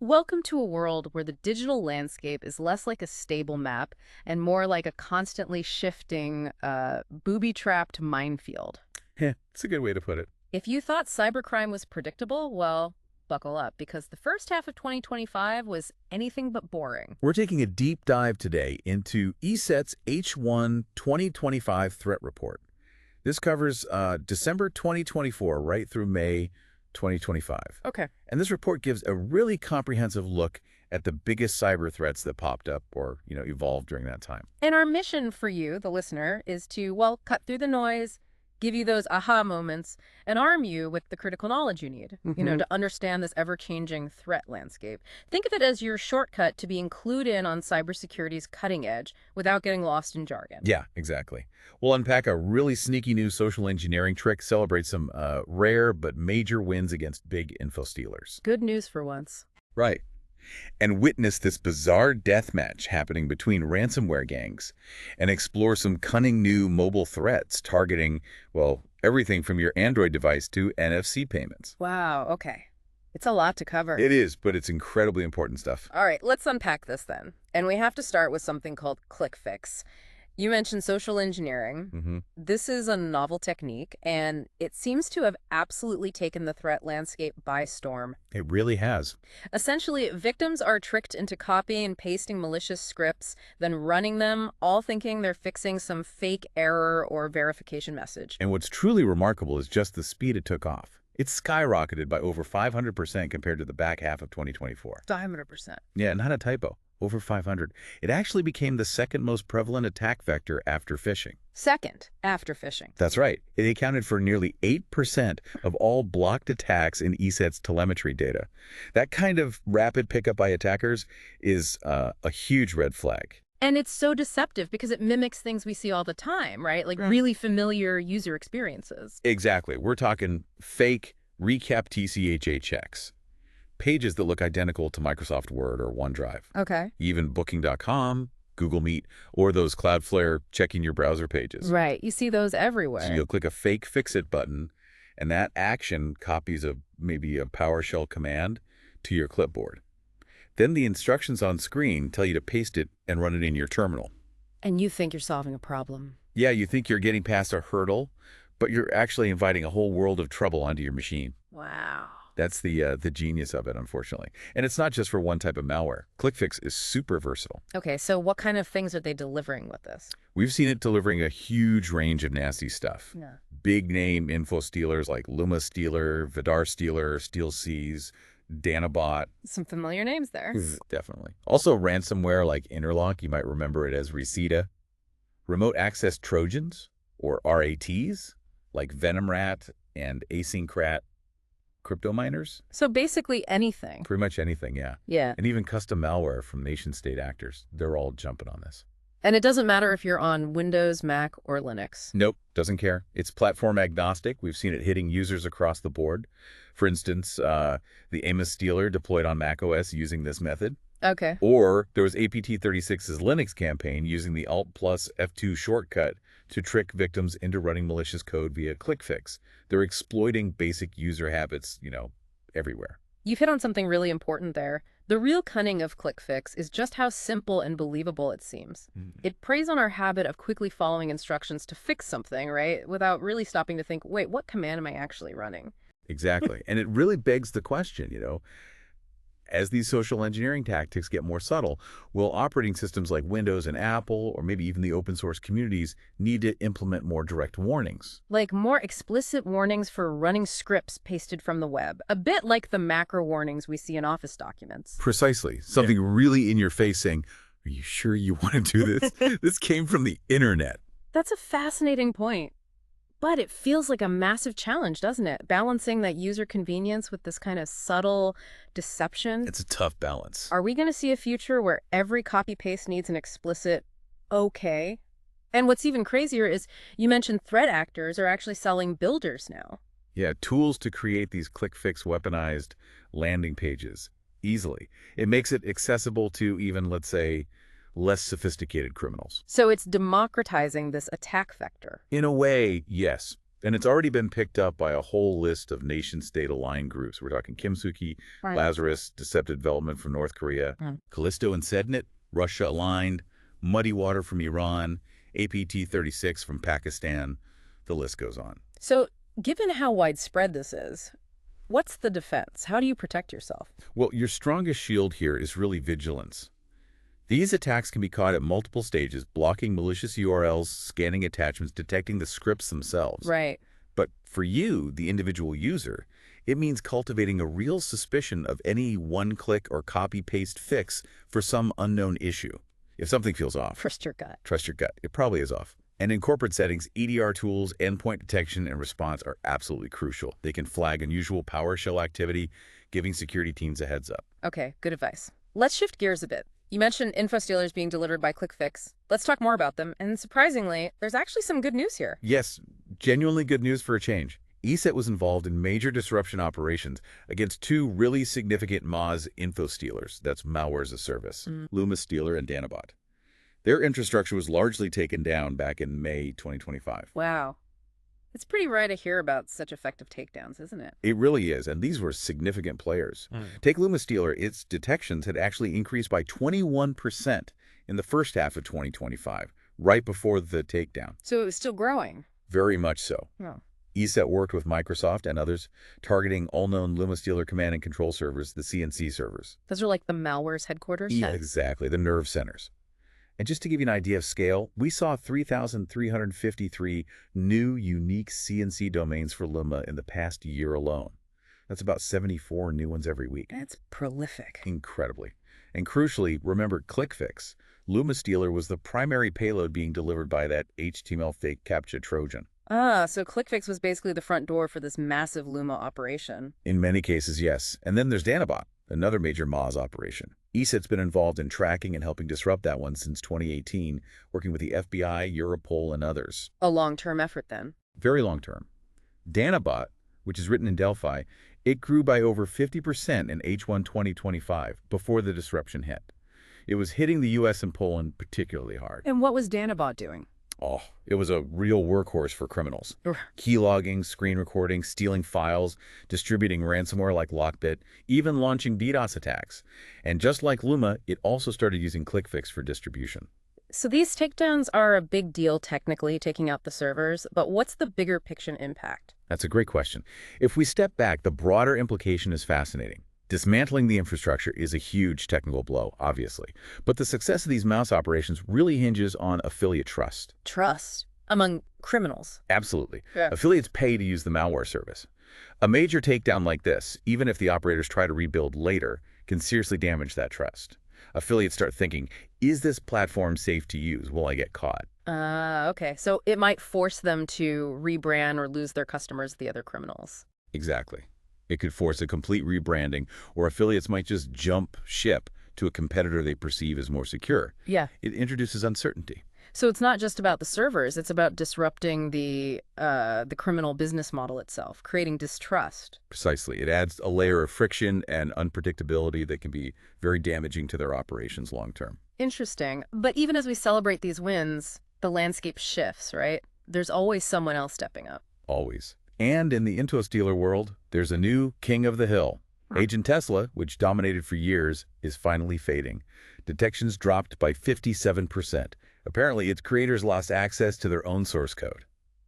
Welcome to a world where the digital landscape is less like a stable map and more like a constantly shifting, booby-trapped minefield. Yeah, it's a good way to put it. If you thought cybercrime was predictable, well, buckle up, because the first half of 2025 was anything but boring. We're taking a deep dive today into ESET's H1 2025 Threat Report. This covers December 2024 right through May 2025. Okay. And this report gives a really comprehensive look at the biggest cyber threats that popped up or, evolved during that time. And our mission for you, the listener, is to, well, cut through the noise, give you those aha moments, and arm you with the critical knowledge you need, to understand this ever-changing threat landscape. Think of it as your shortcut to being clued in on cybersecurity's cutting edge without getting lost in jargon. Yeah, exactly. We'll unpack a really sneaky new social engineering trick, celebrate some rare but major wins against big info stealers. Good news for once. Right. And witness this bizarre deathmatch happening between ransomware gangs and explore some cunning new mobile threats targeting, well, everything from your Android device to NFC payments. Wow, okay. It's a lot to cover. It is, but it's incredibly important stuff. All right, let's unpack this then. And we have to start with something called ClickFix. You mentioned social engineering. This is a novel technique, and it seems to have absolutely taken the threat landscape by storm. It really has. Essentially, victims are tricked into copying and pasting malicious scripts, then running them, all thinking they're fixing some fake error or verification message. And what's truly remarkable is just the speed it took off. It skyrocketed by over 500% compared to the back half of 2024. 500%. Yeah, not a typo. Over 500. It actually became the second most prevalent attack vector after phishing. Second, after phishing. That's right. It accounted for nearly 8% of all blocked attacks in ESET's telemetry data. That kind of rapid pickup by attackers is a huge red flag. And it's so deceptive because it mimics things we see all the time, right? Like really familiar user experiences. Exactly. We're talking fake recap TCHA checks. Pages that look identical to Microsoft Word or OneDrive. Okay. Even Booking.com, Google Meet, or those Cloudflare checking your browser pages. Right. You see those everywhere. So you'll click a fake fix-it button, and that action copies maybe a PowerShell command to your clipboard. Then the instructions on screen tell you to paste it and run it in your terminal. And you think you're solving a problem. Yeah, you think you're getting past a hurdle, but you're actually inviting a whole world of trouble onto your machine. Wow. That's the genius of it, unfortunately. And it's not just for one type of malware. ClickFix is super versatile. Okay, so what kind of things are they delivering with this? We've seen it delivering a huge range of nasty stuff. Yeah. Big name info stealers like Luma Stealer, Vidar Stealer, StealSeas, Danabot. Some familiar names there. Definitely. Also ransomware like Interlock, you might remember it as Reseda. Remote access Trojans, or RATs, like Venomrat and Asyncrat. Crypto miners? So basically anything. Pretty much anything, yeah. Yeah. And even custom malware from nation-state actors. They're all jumping on this. And it doesn't matter if you're on Windows, Mac, or Linux. Nope, doesn't care. It's platform agnostic. We've seen it hitting users across the board. For instance, the Amos Stealer deployed on macOS using this method. Okay. Or there was APT36's Linux campaign using the Alt plus F2 shortcut to trick victims into running malicious code via ClickFix. They're exploiting basic user habits, everywhere. You've hit on something really important there. The real cunning of ClickFix is just how simple and believable it seems. It preys on our habit of quickly following instructions to fix something, right? Without really stopping to think, wait, what command am I actually running? Exactly. And it really begs the question, as these social engineering tactics get more subtle, will operating systems like Windows and Apple, or maybe even the open source communities, need to implement more direct warnings? Like more explicit warnings for running scripts pasted from the web. A bit like the macro warnings we see in Office documents. Precisely. Something really in your face saying, are you sure you want to do this? This came from the internet. That's a fascinating point. But it feels like a massive challenge, doesn't it? Balancing that user convenience with this kind of subtle deception. It's a tough balance. Are we going to see a future where every copy-paste needs an explicit okay? And what's even crazier is you mentioned threat actors are actually selling builders now. Yeah, tools to create these ClickFix weaponized landing pages easily. It makes it accessible to even, let's say, less sophisticated criminals. So it's democratizing this attack vector. In a way, yes. And it's already been picked up by a whole list of nation-state aligned groups. We're talking Kimsuki, Right. Lazarus, Deceptive Development from North Korea, Mm. Callisto and Sednet, Russia aligned, Muddy Water from Iran, APT-36 from Pakistan. The list goes on. So, given how widespread this is, what's the defense? How do you protect yourself? Well, your strongest shield here is really vigilance. These attacks can be caught at multiple stages, blocking malicious URLs, scanning attachments, detecting the scripts themselves. Right. But for you, the individual user, it means cultivating a real suspicion of any one-click or copy-paste fix for some unknown issue. If something feels off, Trust your gut. trust your gut. It probably is off. And in corporate settings, EDR tools, endpoint detection, and response are absolutely crucial. They can flag unusual PowerShell activity, giving security teams a heads up. Okay, good advice. Let's shift gears a bit. You mentioned info stealers being delivered by ClickFix. Let's talk more about them. And surprisingly, there's actually some good news here. Yes, genuinely good news for a change. ESET was involved in major disruption operations against two really significant Moz info stealers, that's malware as a service, Luma Stealer and Danabot. Their infrastructure was largely taken down back in May 2025. Wow. It's pretty rare to hear about such effective takedowns, isn't it? It really is, and these were significant players. Take Luma Stealer, its detections had actually increased by 21% in the first half of 2025, right before the takedown. So it was still growing. Very much so. Oh. ESET worked with Microsoft and others, targeting all known Luma Stealer command and control servers, the CNC servers. Those are like the malware's headquarters? Yeah, exactly, the nerve centers. And just to give you an idea of scale, we saw 3,353 new unique CNC domains for Luma in the past year alone. That's about 74 new ones every week. That's prolific. Incredibly. And crucially, remember ClickFix. Luma Stealer was the primary payload being delivered by that HTML fake CAPTCHA Trojan. So ClickFix was basically the front door for this massive Luma operation. In many cases, yes. And then there's Danabot, another major Moz operation. ESET's been involved in tracking and helping disrupt that one since 2018, working with the FBI, Europol, and others. A long-term effort then. Very long term. Danabot, which is written in Delphi, it grew by over 50% in H1 2025 before the disruption hit. It was hitting the US and Poland particularly hard. And what was Danabot doing? Oh, it was a real workhorse for criminals. Keylogging, screen recording, stealing files, distributing ransomware like Lockbit, even launching DDoS attacks. And just like Luma, it also started using ClickFix for distribution. So these takedowns are a big deal technically, taking out the servers, but what's the bigger picture impact? That's a great question. If we step back, the broader implication is fascinating. Dismantling the infrastructure is a huge technical blow, obviously. But the success of these mouse operations really hinges on affiliate trust. Trust among criminals. Absolutely. Yeah. Affiliates pay to use the malware service. A major takedown like this, even if the operators try to rebuild later, can seriously damage that trust. Affiliates start thinking, is this platform safe to use? Will I get caught? Okay. So it might force them to rebrand or lose their customers to the other criminals. Exactly. It could force a complete rebranding, or affiliates might just jump ship to a competitor they perceive as more secure. Yeah. It introduces uncertainty. So it's not just about the servers, it's about disrupting the criminal business model itself, creating distrust. Precisely. It adds a layer of friction and unpredictability that can be very damaging to their operations long term. Interesting. But even as we celebrate these wins, the landscape shifts, right? There's always someone else stepping up. Always. And in the info stealer world, there's a new king of the hill. Agent Tesla, which dominated for years, is finally fading. Detections dropped by 57%. Apparently, its creators lost access to their own source code.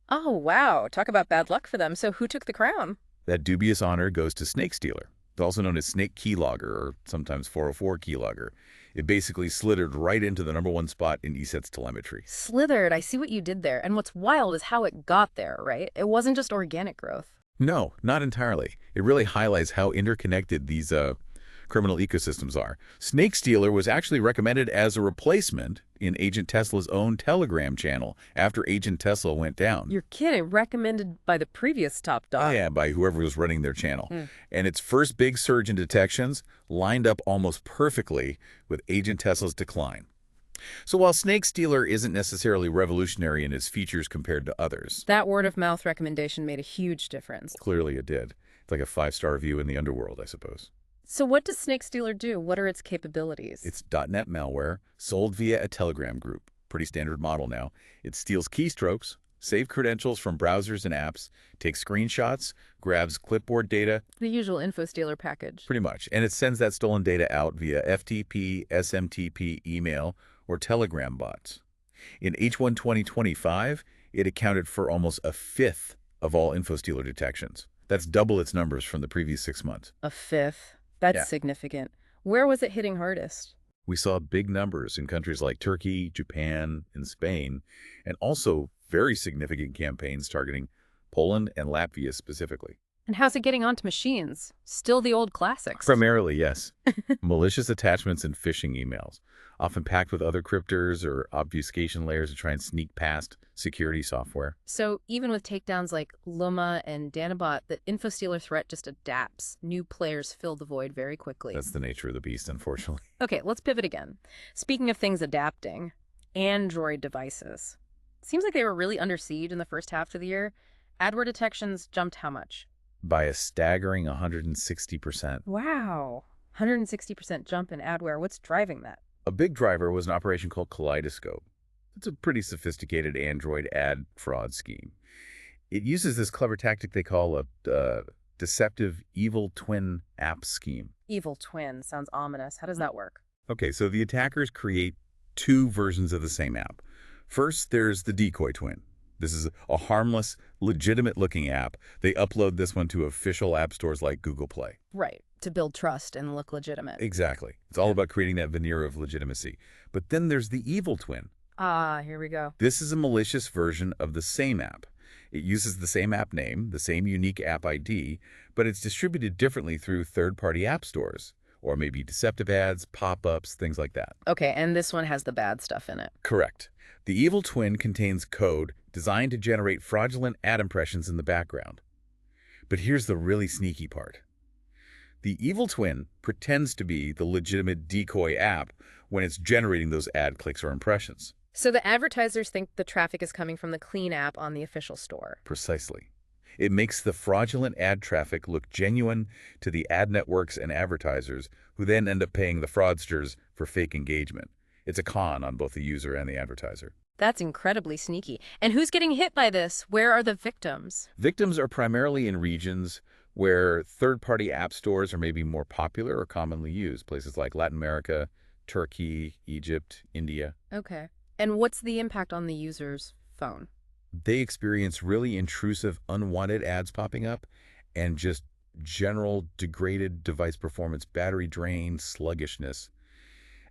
Oh, wow. Talk about bad luck for them. So who took the crown? That dubious honor goes to Snake Stealer, also known as Snake Keylogger, or sometimes 404 Keylogger. It basically slithered right into the #1 spot in ESET's telemetry. Slithered. I see what you did there. And what's wild is how it got there, right? It wasn't just organic growth. No, not entirely. It really highlights how interconnected these criminal ecosystems are. Snake Stealer was actually recommended as a replacement in Agent Tesla's own Telegram channel after Agent Tesla went down. You're kidding. Recommended by the previous top dog. Oh, yeah, by whoever was running their channel. And its first big surge in detections lined up almost perfectly with Agent Tesla's decline. So while Snake Stealer isn't necessarily revolutionary in its features compared to others, That word-of-mouth recommendation made a huge difference. clearly it did. It's like a 5-star review in the underworld, I suppose. So what does Snake Stealer do? What are its capabilities? It's .NET malware sold via a Telegram group. Pretty standard model now. It steals keystrokes, save credentials from browsers and apps, takes screenshots, grabs clipboard data, The usual info stealer package. pretty much, and it sends that stolen data out via FTP, SMTP, email, or Telegram bots. In H1 2025, it accounted for almost a fifth of all info stealer detections. That's double its numbers from the previous 6 months. A fifth. That's Yeah. significant. Where was it hitting hardest? We saw big numbers in countries like Turkey, Japan, and Spain, and also very significant campaigns targeting Poland and Latvia specifically. And how's it getting onto machines? Still the old classics. Primarily, yes. Malicious attachments and phishing emails, often packed with other cryptors or obfuscation layers to try and sneak past security software. So even with takedowns like Luma and Danabot, the infostealer threat just adapts. New players fill the void very quickly. That's the nature of the beast, unfortunately. Okay, let's pivot again. Speaking of things adapting, Android devices. Seems like they were really under siege in the first half of the year. Adware detections jumped how much? By a staggering 160%. Wow. 160% jump in adware. What's driving that? A big driver was an operation called Kaleidoscope. It's a pretty sophisticated Android ad fraud scheme. It uses this clever tactic they call a deceptive evil twin app scheme. Evil twin. Sounds ominous. How does that work? Okay, so the attackers create two versions of the same app. First, there's the decoy twin. This is a harmless, legitimate-looking app. They upload this one to official app stores like Google Play. Right. To build trust and look legitimate. Exactly. It's all about creating that veneer of legitimacy. But then there's the evil twin. Ah, here we go. This is a malicious version of the same app. It uses the same app name, the same unique app ID, but it's distributed differently through third-party app stores, or maybe deceptive ads, pop-ups, things like that. Okay, and this one has the bad stuff in it. Correct. The evil twin contains code designed to generate fraudulent ad impressions in the background. But here's the really sneaky part. The evil twin pretends to be the legitimate decoy app when it's generating those ad clicks or impressions. So the advertisers think the traffic is coming from the clean app on the official store. Precisely. It makes the fraudulent ad traffic look genuine to the ad networks and advertisers, who then end up paying the fraudsters for fake engagement. It's a con on both the user and the advertiser. That's incredibly sneaky. And who's getting hit by this? Where are the victims? Victims are primarily in regions where third-party app stores are maybe more popular or commonly used, places like Latin America, Turkey, Egypt, India. Okay. And what's the impact on the user's phone? They experience really intrusive, unwanted ads popping up and just general degraded device performance, battery drain, sluggishness.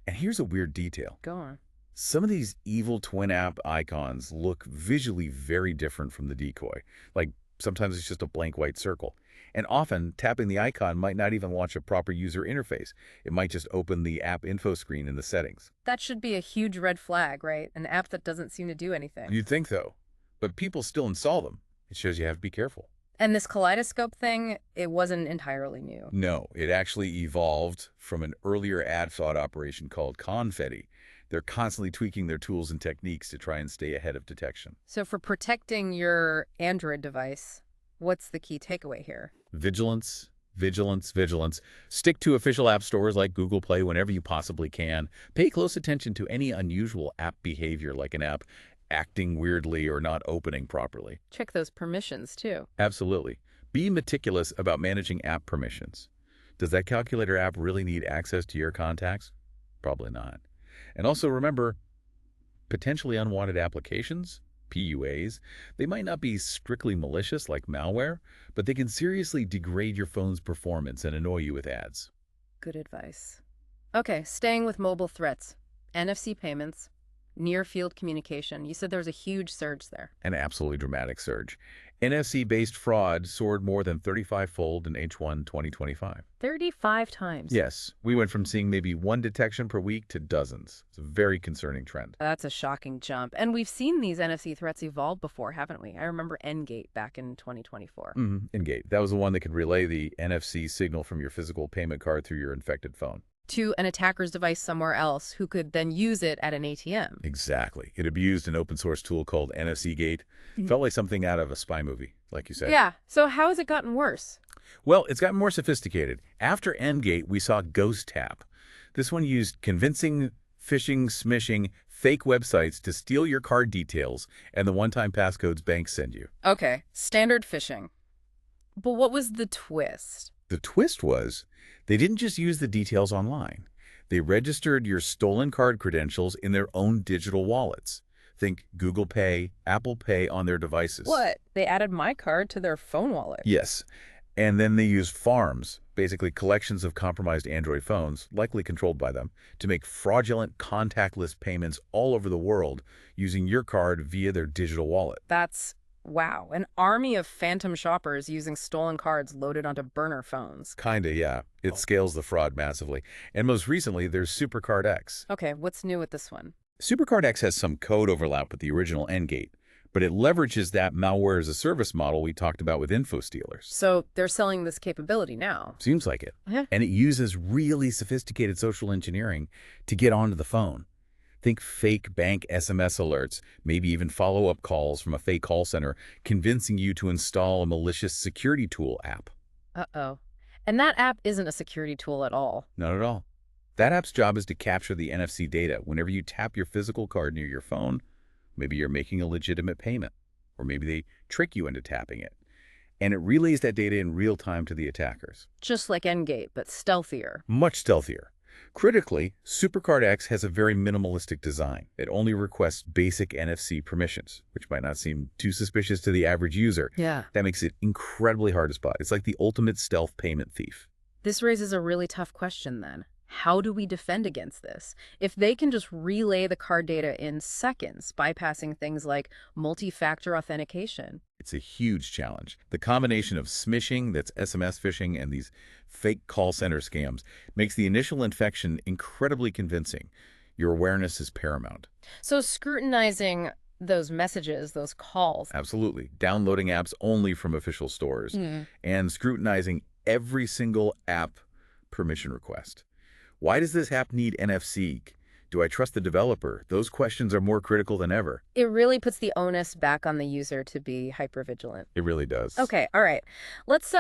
And here's a weird detail. Go on. Some of these evil twin app icons look visually very different from the decoy. Like sometimes it's just a blank white circle. And often tapping the icon might not even launch a proper user interface. It might just open the app info screen in the settings. That should be a huge red flag, right? An app that doesn't seem to do anything. You'd think so, but people still install them. It shows you have to be careful. And this kaleidoscope thing, it wasn't entirely new. No, it actually evolved from an earlier ad fraud operation called Confetti. They're constantly tweaking their tools and techniques to try and stay ahead of detection. So for protecting your Android device, what's the key takeaway here? Vigilance, vigilance, vigilance. Stick to official app stores like Google Play whenever you possibly can. Pay close attention to any unusual app behavior, like an app acting weirdly or not opening properly. Check those permissions, too. Absolutely. Be meticulous about managing app permissions. Does that calculator app really need access to your contacts? Probably not. And also remember, potentially unwanted applications, PUAs, they might not be strictly malicious like malware, but they can seriously degrade your phone's performance and annoy you with ads. Good advice. Okay, staying with mobile threats. NFC payments, near-field communication. You said there was a huge surge there. An absolutely dramatic surge. NFC-based fraud soared more than 35-fold in H1 2025. 35 times. Yes, we went from seeing maybe one detection per week to dozens. It's a very concerning trend. That's a shocking jump. And we've seen these NFC threats evolve before, haven't we? I remember Ngate back in 2024. Ngate. That was the one that could relay the NFC signal from your physical payment card through your infected phone. To an attacker's device somewhere else who could then use it at an ATM. Exactly. It abused an open source tool called NFC Gate. Felt like something out of a spy movie, like you said. Yeah. So how has it gotten worse? Well, it's gotten more sophisticated. After Ngate, we saw Ghost Tap. This one used convincing phishing, smishing, fake websites to steal your card details and the one-time passcodes banks send you. Okay, standard phishing. But what was the twist? The twist was they didn't just use the details online. They registered your stolen card credentials in their own digital wallets. Think Google Pay, Apple Pay on their devices. What? They added my card to their phone wallet? Yes. And then they used farms, basically collections of compromised Android phones, likely controlled by them, to make fraudulent contactless payments all over the world using your card via their digital wallet. That's, wow, an army of phantom shoppers using stolen cards loaded onto burner phones. Kinda, yeah. It scales the fraud massively. And most recently, there's SuperCard X. Okay, what's new with this one? SuperCard X has some code overlap with the original Endgate, but it leverages that malware as a service model we talked about with InfoStealers. So they're selling this capability now. Seems like it. Yeah. And it uses really sophisticated social engineering to get onto the phone. Think fake bank SMS alerts, maybe even follow-up calls from a fake call center, convincing you to install a malicious security tool app. Uh-oh. And that app isn't a security tool at all. Not at all. That app's job is to capture the NFC data whenever you tap your physical card near your phone. Maybe you're making a legitimate payment, or maybe they trick you into tapping it. And it relays that data in real time to the attackers. Just like Endgate, but stealthier. Much stealthier. Critically, SuperCard X has a very minimalistic design. It only requests basic NFC permissions, which might not seem too suspicious to the average user. Yeah. That makes it incredibly hard to spot. It's like the ultimate stealth payment thief. This raises a really tough question then. How do we defend against this? If they can just relay the card data in seconds, bypassing things like multi-factor authentication. It's a huge challenge. The combination of smishing, that's SMS phishing, and these fake call center scams makes the initial infection incredibly convincing. Your awareness is paramount. So scrutinizing those messages, those calls. Absolutely. Downloading apps only from official stores and scrutinizing every single app permission request. Why does this app need NFC? Do I trust the developer? Those questions are more critical than ever. It really puts the onus back on the user to be hypervigilant. It really does. Okay, all right. Let's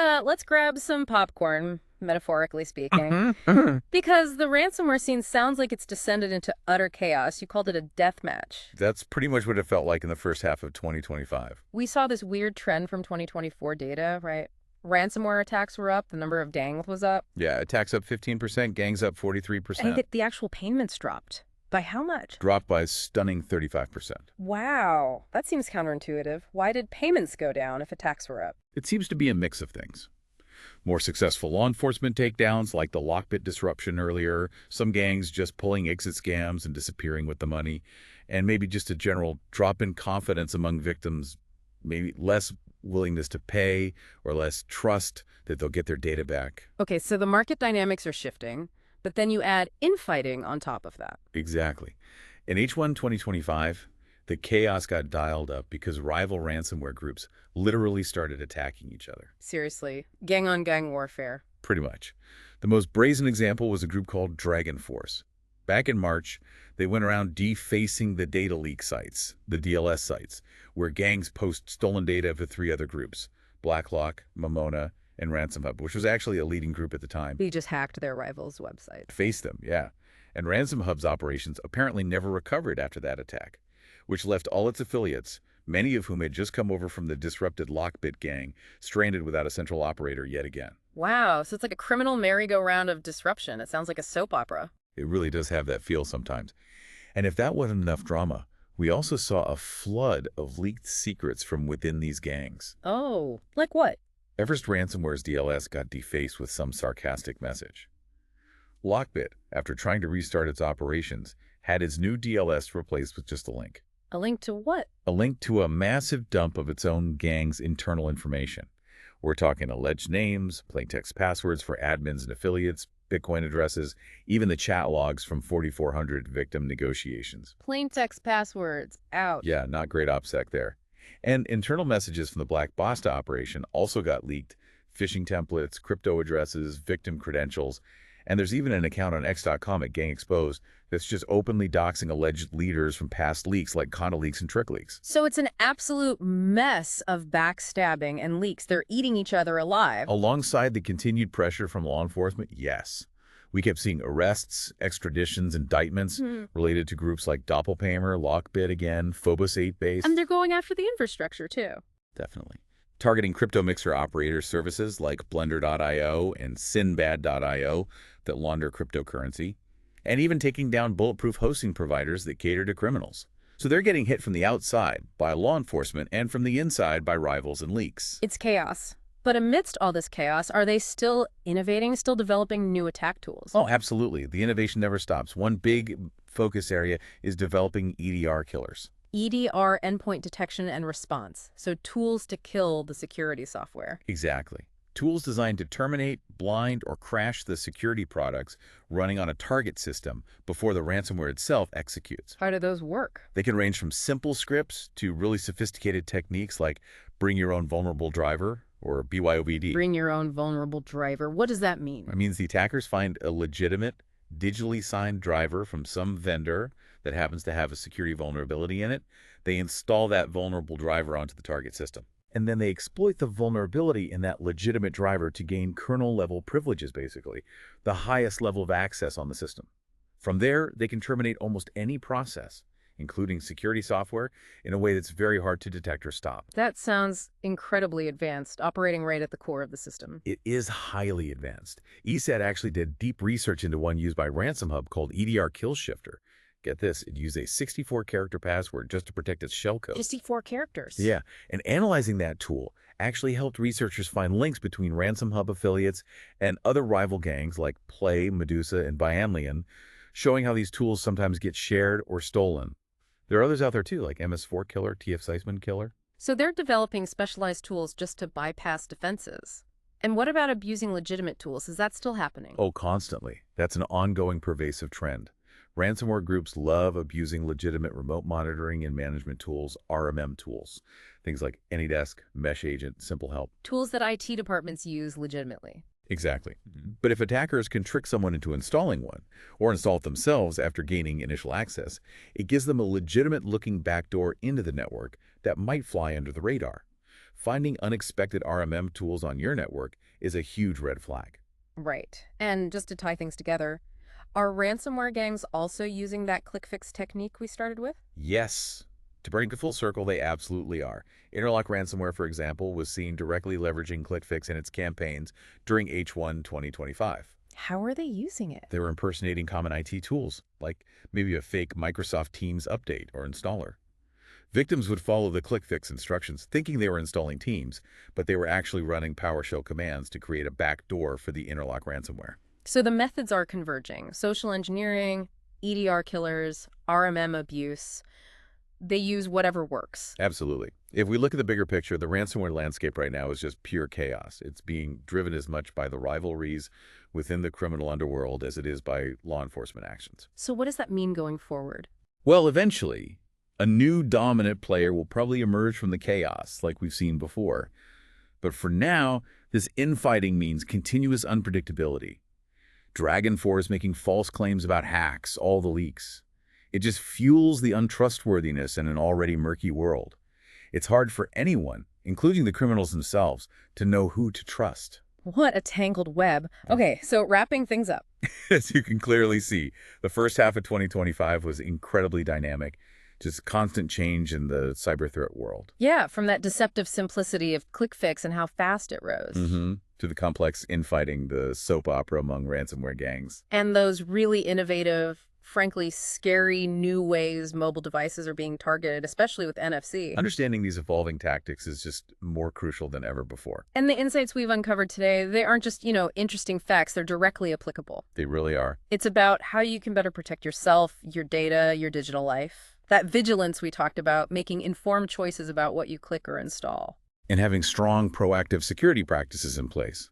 grab some popcorn, metaphorically speaking, because the ransomware scene sounds like it's descended into utter chaos. You called it a death match. That's pretty much what it felt like in the first half of 2025. We saw this weird trend from 2024 data, right? Ransomware attacks were up, the number of gangs was up. Yeah, attacks up 15%, gangs up 43%. And the actual payments dropped. By how much? Dropped by a stunning 35%. Wow, that seems counterintuitive. Why did payments go down if attacks were up? It seems to be a mix of things. More successful law enforcement takedowns, like the Lockbit disruption earlier, some gangs just pulling exit scams and disappearing with the money, and maybe just a general drop in confidence among victims, maybe less willingness to pay or less trust that they'll get their data back. Okay, so the market dynamics are shifting, but then you add infighting on top of that. Exactly. In H1 2025, the chaos got dialed up because rival ransomware groups literally started attacking each other. Seriously, gang-on-gang warfare. Pretty much. The most brazen example was a group called Dragon Force. Back in March, they went around defacing the data leak sites, the DLS sites, where gangs post stolen data of the three other groups, Blacklock, Momona, and Ransom Hub, which was actually a leading group at the time. They just hacked their rival's website. Faced them, yeah. And Ransom Hub's operations apparently never recovered after that attack, which left all its affiliates, many of whom had just come over from the disrupted Lockbit gang, stranded without a central operator yet again. Wow, so it's like a criminal merry-go-round of disruption. It sounds like a soap opera. It really does have that feel sometimes. And if that wasn't enough drama, we also saw a flood of leaked secrets from within these gangs. Oh, like what? Everest Ransomware's DLS got defaced with some sarcastic message. Lockbit, after trying to restart its operations, had its new DLS replaced with just a link. A link to what? A link to a massive dump of its own gang's internal information. We're talking alleged names, plaintext passwords for admins and affiliates, Bitcoin addresses, even the chat logs from 4,400 victim negotiations. Plaintext passwords. Ouch. Yeah, not great OPSEC there. And internal messages from the Black Basta operation also got leaked. Phishing templates, crypto addresses, victim credentials. And there's even an account on X.com at Gang Exposed that's just openly doxing alleged leaders from past leaks like Conda leaks and Trick leaks. So it's an absolute mess of backstabbing and leaks. They're eating each other alive. Alongside the continued pressure from law enforcement, yes. We kept seeing arrests, extraditions, indictments related to groups like Doppelpaymer, Lockbit again, Phobos 8 base. And they're going after the infrastructure, too. Definitely. Targeting crypto mixer operator services like Blender.io and Sinbad.io that launder cryptocurrency, and even taking down bulletproof hosting providers that cater to criminals. So they're getting hit from the outside by law enforcement and from the inside by rivals and leaks. It's chaos. But amidst all this chaos, are they still innovating, still developing new attack tools? Oh, absolutely. The innovation never stops. One big focus area is developing EDR killers. EDR, endpoint detection and response. So tools to kill the security software. Exactly. Tools designed to terminate, blind, or crash the security products running on a target system before the ransomware itself executes. How do those work? They can range from simple scripts to really sophisticated techniques like bring your own vulnerable driver or BYOVD. Bring your own vulnerable driver. What does that mean? It means the attackers find a legitimate, digitally signed driver from some vendor that happens to have a security vulnerability in it. They install that vulnerable driver onto the target system. And then they exploit the vulnerability in that legitimate driver to gain kernel-level privileges, basically, the highest level of access on the system. From there, they can terminate almost any process, including security software, in a way that's very hard to detect or stop. That sounds incredibly advanced, operating right at the core of the system. It is highly advanced. ESET actually did deep research into one used by Ransom Hub called EDR Kill Shifter. Get this, it used a 64-character password just to protect its shellcode. 64 characters? Yeah, and analyzing that tool actually helped researchers find links between Ransom Hub affiliates and other rival gangs like Play, Medusa, and Bianlian, showing how these tools sometimes get shared or stolen. There are others out there too, like MS4 Killer, TF Seisman Killer. So they're developing specialized tools just to bypass defenses. And what about abusing legitimate tools? Is that still happening? Oh, constantly. That's an ongoing pervasive trend. Ransomware groups love abusing legitimate remote monitoring and management tools, RMM tools. Things like AnyDesk, Mesh Agent, Simple Help. Tools that IT departments use legitimately. Exactly. But if attackers can trick someone into installing one, or install it themselves after gaining initial access, it gives them a legitimate-looking backdoor into the network that might fly under the radar. Finding unexpected RMM tools on your network is a huge red flag. Right. And just to tie things together, are ransomware gangs also using that click-fix technique we started with? Yes. To bring it full circle, they absolutely are. Interlock Ransomware, for example, was seen directly leveraging ClickFix in its campaigns during H1 2025. How are they using it? They were impersonating common IT tools, like maybe a fake Microsoft Teams update or installer. Victims would follow the ClickFix instructions, thinking they were installing Teams, but they were actually running PowerShell commands to create a backdoor for the Interlock ransomware. So the methods are converging. Social engineering, EDR killers, RMM abuse. They use whatever works. Absolutely. If we look at the bigger picture, the ransomware landscape right now is just pure chaos. It's being driven as much by the rivalries within the criminal underworld as it is by law enforcement actions. So what does that mean going forward? Well, eventually, a new dominant player will probably emerge from the chaos like we've seen before. But for now, this infighting means continuous unpredictability. Dragon Force making false claims about hacks, all the leaks. It just fuels the untrustworthiness in an already murky world. It's hard for anyone, including the criminals themselves, to know who to trust. What a tangled web. Okay, so wrapping things up. As you can clearly see, the first half of 2025 was incredibly dynamic, just constant change in the cyber threat world. Yeah, from that deceptive simplicity of ClickFix and how fast it rose. To the complex infighting, the soap opera among ransomware gangs. And those really innovative, frankly scary new ways mobile devices are being targeted, especially with NFC. Understanding these evolving tactics is just more crucial than ever before. And the insights we've uncovered today, they aren't just, interesting facts. They're directly applicable. They really are. It's about how you can better protect yourself, your data, your digital life. That vigilance we talked about, making informed choices about what you click or install. And having strong, proactive security practices in place.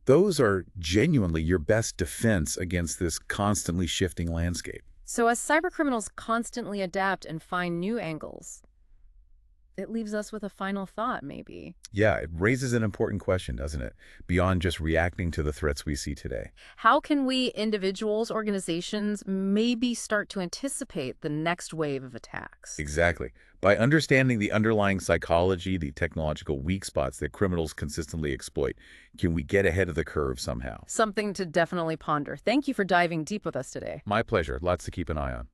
Those are genuinely your best defense against this constantly shifting landscape. So as cybercriminals constantly adapt and find new angles, it leaves us with a final thought, maybe. Yeah, it raises an important question, doesn't it? Beyond just reacting to the threats we see today. How can we, individuals, organizations, maybe start to anticipate the next wave of attacks? Exactly. By understanding the underlying psychology, the technological weak spots that criminals consistently exploit, can we get ahead of the curve somehow? Something to definitely ponder. Thank you for diving deep with us today. My pleasure. Lots to keep an eye on.